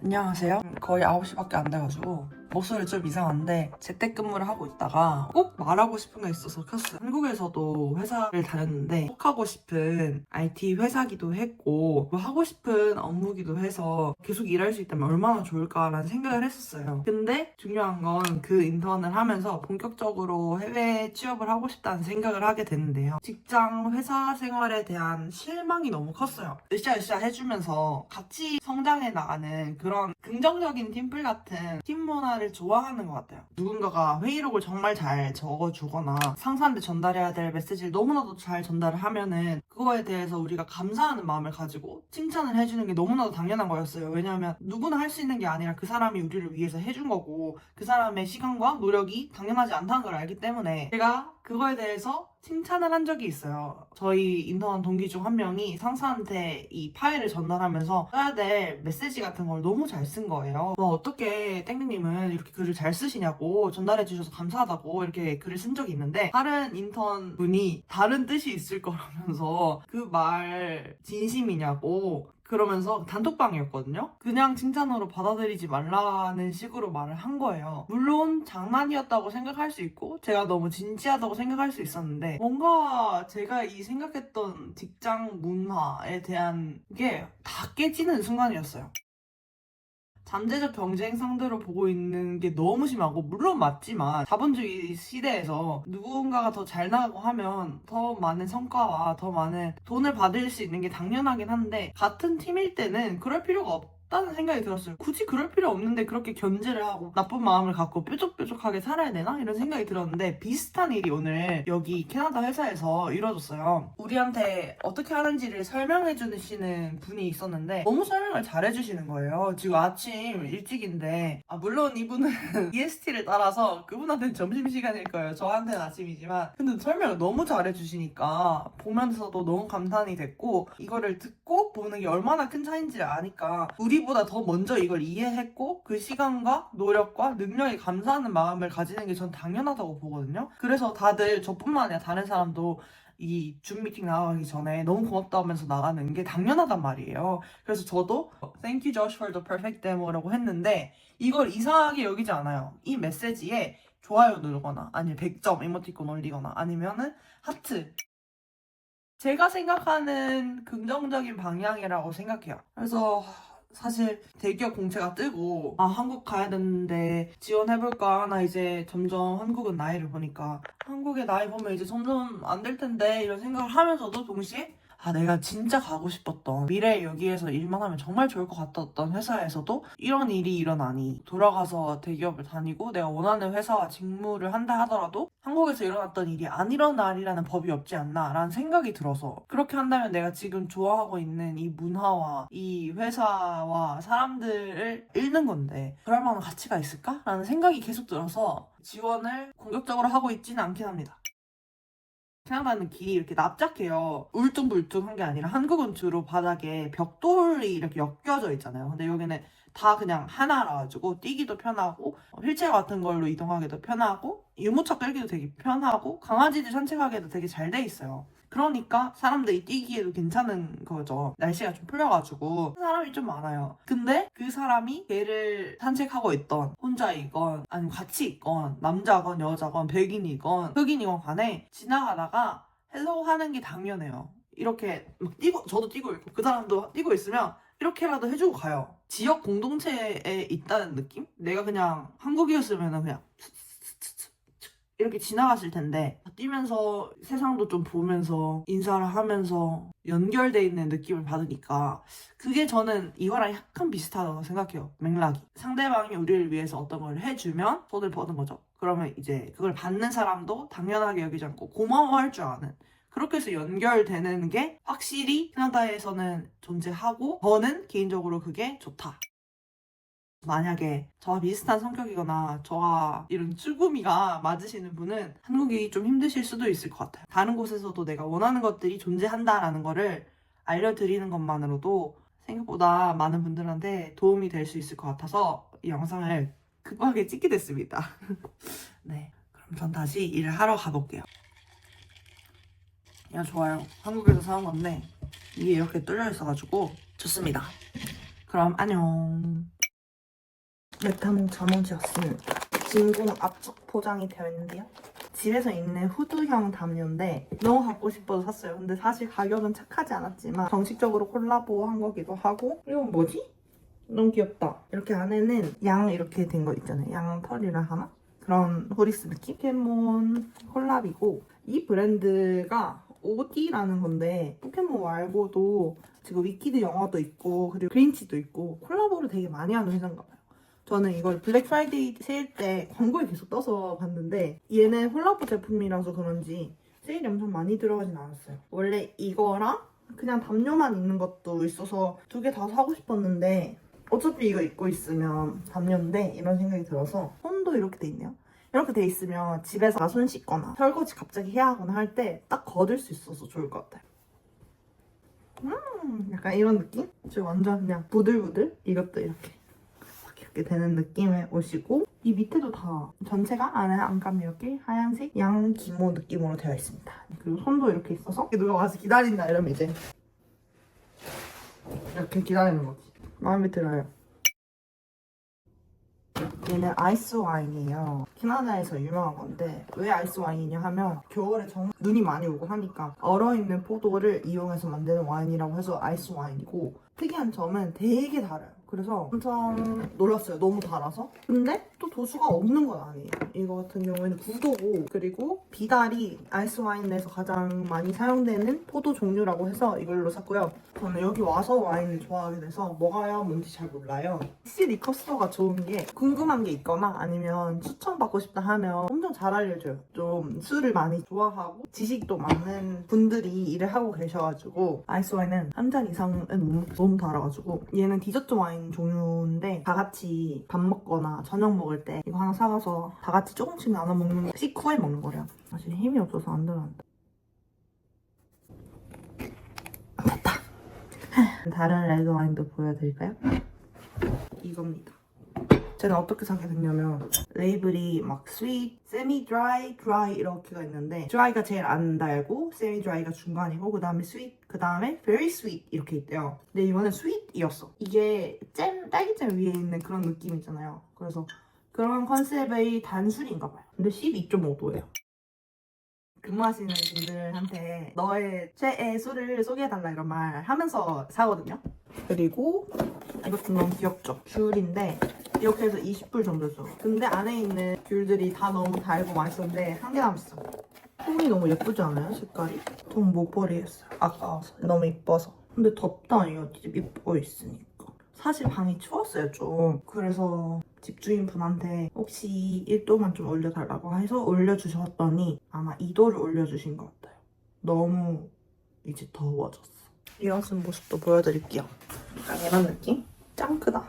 안녕하세요. 거의 9시밖에 안 돼가지고 목소리 좀 이상한데 재택근무를 하고 있다가 꼭 말하고 싶은 게 있어서 켰어요. 한국에서도 회사를 다녔는데 꼭 하고 싶은 IT 회사기도 했고 하고 싶은 업무기도 해서 계속 일할 수 있다면 얼마나 좋을까라는 생각을 했었어요. 근데 중요한 건 그 인턴을 하면서 본격적으로 해외 취업을 하고 싶다는 생각을 하게 됐는데요. 직장 회사 생활에 대한 실망이 너무 컸어요. 으쌰으쌰 해주면서 같이 성장해 나가는 그런 긍정적인 팀플 같은 팀 문화를 좋아하는 것 같아요. 누군가가 회의록을 정말 잘 적어주거나 상사한테 전달해야 될 메시지를 너무나도 잘 전달을 하면은 그거에 대해서 우리가 감사하는 마음을 가지고 칭찬을 해주는 게 너무나도 당연한 거였어요. 왜냐하면 누구나 할 수 있는 게 아니라 그 사람이 우리를 위해서 해준 거고 그 사람의 시간과 노력이 당연하지 않다는 걸 알기 때문에 제가 그거에 대해서 칭찬을 한 적이 있어요. 저희 인턴 동기 중 한 명이 상사한테 이 파일을 전달하면서 써야 될 메시지 같은 걸 너무 잘 쓴 거예요. 어떻게 땡땡님은 이렇게 글을 잘 쓰시냐고, 전달해 주셔서 감사하다고 이렇게 글을 쓴 적이 있는데 다른 인턴 분이 다른 뜻이 있을 거라면서 그 말 진심이냐고 그러면서 단톡방이었거든요. 그냥 칭찬으로 받아들이지 말라는 식으로 말을 한 거예요. 물론 장난이었다고 생각할 수 있고 제가 너무 진지하다고 생각할 수 있었는데 뭔가 제가 이 생각했던 직장 문화에 대한 게 다 깨지는 순간이었어요. 잠재적 경쟁 상대로 보고 있는 게 너무 심하고, 물론 맞지만 자본주의 시대에서 누군가가 더 잘 나가고 하면 더 많은 성과와 더 많은 돈을 받을 수 있는 게 당연하긴 한데 같은 팀일 때는 그럴 필요가 없다는 생각이 들었어요. 굳이 그럴 필요 없는데 그렇게 견제를 하고 나쁜 마음을 갖고 뾰족뾰족하게 살아야 되나? 이런 생각이 들었는데 비슷한 일이 오늘 여기 캐나다 회사에서 이루어졌어요. 우리한테 어떻게 하는지를 설명해 주시는 분이 있었는데 너무 설명을 잘 해주시는 거예요. 지금 아침 일찍인데 물론 이분은 EST를 따라서 그분한테는 점심시간일 거예요. 저한테는 아침이지만 근데 설명을 너무 잘 해주시니까 보면서도 너무 감탄이 됐고, 이거를 듣고 보는 게 얼마나 큰 차이인지를 아니까 우리보다 더 먼저 이걸 이해했고 그 시간과 노력과 능력에 감사하는 마음을 가지는 게 전 당연하다고 보거든요. 그래서 다들 저뿐만 아니라 다른 사람도 이 줌 미팅 나가기 전에 너무 고맙다 하면서 나가는 게 당연하단 말이에요. 그래서 저도 Thank you Josh for the perfect demo라고 했는데 이걸 이상하게 여기지 않아요. 이 메시지에 좋아요 누르거나 아니면 100점 이모티콘 올리거나 아니면은 하트, 제가 생각하는 긍정적인 방향이라고 생각해요. 그래서 사실 대기업 공채가 뜨고 한국 가야 되는데 지원해볼까 하나, 이제 점점 한국은 나이를 보니까 한국의 나이 보면 이제 점점 안 될 텐데 이런 생각을 하면서도 동시에 내가 진짜 가고 싶었던, 미래에 여기에서 일만 하면 정말 좋을 것 같았던 회사에서도 이런 일이 일어나니 돌아가서 대기업을 다니고 내가 원하는 회사와 직무를 한다 하더라도 한국에서 일어났던 일이 안 일어나리라는 법이 없지 않나 라는 생각이 들어서, 그렇게 한다면 내가 지금 좋아하고 있는 이 문화와 이 회사와 사람들을 잃는 건데 그럴 만한 가치가 있을까? 라는 생각이 계속 들어서 지원을 공격적으로 하고 있지는 않긴 합니다. 캐나다는 길이 이렇게 납작해요. 울퉁불퉁한 게 아니라 한국은 주로 바닥에 벽돌이 이렇게 엮여져 있잖아요. 근데 여기는 다 그냥 하나라 가지고 뛰기도 편하고 휠체어 같은 걸로 이동하기도 편하고 유모차 끌기도 되게 편하고 강아지들 산책하기도 되게 잘 돼 있어요. 그러니까 사람들이 뛰기에도 괜찮은 거죠. 날씨가 좀 풀려가지고 사람이 좀 많아요. 근데 그 사람이 개를 산책하고 있던, 혼자이건 아니면 같이 있건, 남자건 여자건 백인이건 흑인이건 간에 지나가다가 헬로우 하는 게 당연해요. 이렇게 막 뛰고, 저도 뛰고 있고 그 사람도 뛰고 있으면 이렇게라도 해주고 가요. 지역 공동체에 있다는 느낌? 내가 그냥 한국이었으면 그냥 이렇게 지나갔을 텐데 뛰면서 세상도 좀 보면서 인사를 하면서 연결돼 있는 느낌을 받으니까 그게 저는 이거랑 약간 비슷하다고 생각해요. 맥락이 상대방이 우리를 위해서 어떤 걸 해주면 돈을 버는 거죠. 그러면 이제 그걸 받는 사람도 당연하게 여기지 않고 고마워할 줄 아는, 그렇게 해서 연결되는 게 확실히 캐나다에서는 존재하고 저는 개인적으로 그게 좋다. 만약에 저와 비슷한 성격이거나 저와 이런 쭈구미가 맞으시는 분은 한국이 좀 힘드실 수도 있을 것 같아요. 다른 곳에서도 내가 원하는 것들이 존재한다라는 거를 알려드리는 것만으로도 생각보다 많은 분들한테 도움이 될 수 있을 것 같아서 이 영상을 급하게 찍게 됐습니다. 네, 그럼 전 다시 일을 하러 가볼게요. 야, 좋아요. 한국에서 사온 건데 이게 이렇게 뚫려 있어가지고 좋습니다. 그럼 안녕. 메타몽 잠옷이었습니다. 진공 압축 포장이 되어 있는데요. 집에서 입는 후드형 담요인데 너무 갖고 싶어서 샀어요. 근데 사실 가격은 착하지 않았지만 정식적으로 콜라보한 거기도 하고. 이건 뭐지? 너무 귀엽다. 이렇게 안에는 양 이렇게 된 거 있잖아요. 양 털이라 하나? 그런 호리스 느낌? 포켓몬 콜라비고 이 브랜드가 오디라는 건데 포켓몬 말고도 지금 위키드 영화도 있고 그리고 그린치도 있고 콜라보를 되게 많이 하는 회사인가 봐요. 저는 이걸 블랙 프라이데이 세일 때 광고에 계속 떠서 봤는데 얘는 콜라보 제품이라서 그런지 세일이 엄청 많이 들어가진 않았어요. 원래 이거랑 그냥 담요만 있는 것도 있어서 두 개 다 사고 싶었는데 어차피 이거 입고 있으면 담요인데 이런 생각이 들어서 손도 이렇게 돼 있네요. 이렇게 돼 있으면 집에서 손 씻거나 설거지 갑자기 해야 하거나 할 때 딱 걷을 수 있어서 좋을 것 같아요. 약간 이런 느낌? 저 완전 그냥 부들부들 이것도 이렇게 되는 느낌의 옷이고 이 밑에도 다 전체가 안에 안감 이렇게 하얀색 양 기모 느낌으로 되어 있습니다. 그리고 손도 이렇게 있어서 누가 와서 기다린다 이러면 이제 이렇게 기다리는 거지. 마음에 들어요. 얘는 아이스 와인이에요. 캐나다에서 유명한 건데 왜 아이스 와인이냐 하면 겨울에 정말 눈이 많이 오고 하니까 얼어있는 포도를 이용해서 만드는 와인이라고 해서 아이스 와인이고 특이한 점은 되게 달아요. 그래서 엄청 놀랐어요. 너무 달아서. 근데 또 도수가 없는 건 아니에요. 이거 같은 경우에는 9도고 그리고 비달이 아이스 와인 내에서 가장 많이 사용되는 포도 종류라고 해서 이걸로 샀고요. 저는 여기 와서 와인을 좋아하게 돼서 뭐가 뭔지 잘 몰라요. 혹시 리커스터가 좋은 게 궁금한 게 있거나 아니면 추천받고 싶다 하면 엄청 잘 알려줘요. 좀 술을 많이 좋아하고 지식도 많은 분들이 일을 하고 계셔가지고 아이스 와인은 한 잔 이상은 너무 달아가지고 얘는 디저트 와인 종류인데 다 같이 밥 먹거나 저녁 먹을 때 이거 하나 사가서 다 같이 조금씩 나눠 먹는 식후에 먹는 거래요. 사실 힘이 없어서 안 들어간다. 됐다. 다른 레드 와인도 보여드릴까요? 이겁니다. 제가 어떻게 사게 됐냐면 레이블이 막 sweet, semi-dry, dry 이렇게가 있는데 dry가 제일 안 달고 semi-dry가 중간이고 그 다음에 sweet, 그 다음에 very sweet 이렇게 있대요. 근데 이거는 sweet이었어. 이게 딸기잼 위에 있는 그런 느낌 있잖아요. 그래서 그런 컨셉의 단술인가 봐요. 근데 12.5도예요. 근무하시는 분들한테 너의 최애 술을 소개해달라 이런 말 하면서 사거든요. 그리고 이것도 너무 귀엽죠? 귤인데 이렇게 해서 20불 정도 줘. 근데 안에 있는 귤들이 다 너무 달고 맛있었는데 한 개 남았어. 통이 너무 예쁘지 않아요? 색깔이? 통 못 버리겠어요. 아까워서. 너무 이뻐서. 근데 덥다 이거 집 입고 있으니까. 사실 방이 추웠어요 좀. 그래서 집주인분한테 혹시 1도만 좀 올려달라고 해서 올려주셨더니 아마 2도를 올려주신 것 같아요. 너무 이제 더워졌어. 일어선 모습도 보여드릴게요. 약간 이런 느낌? 짱 크다.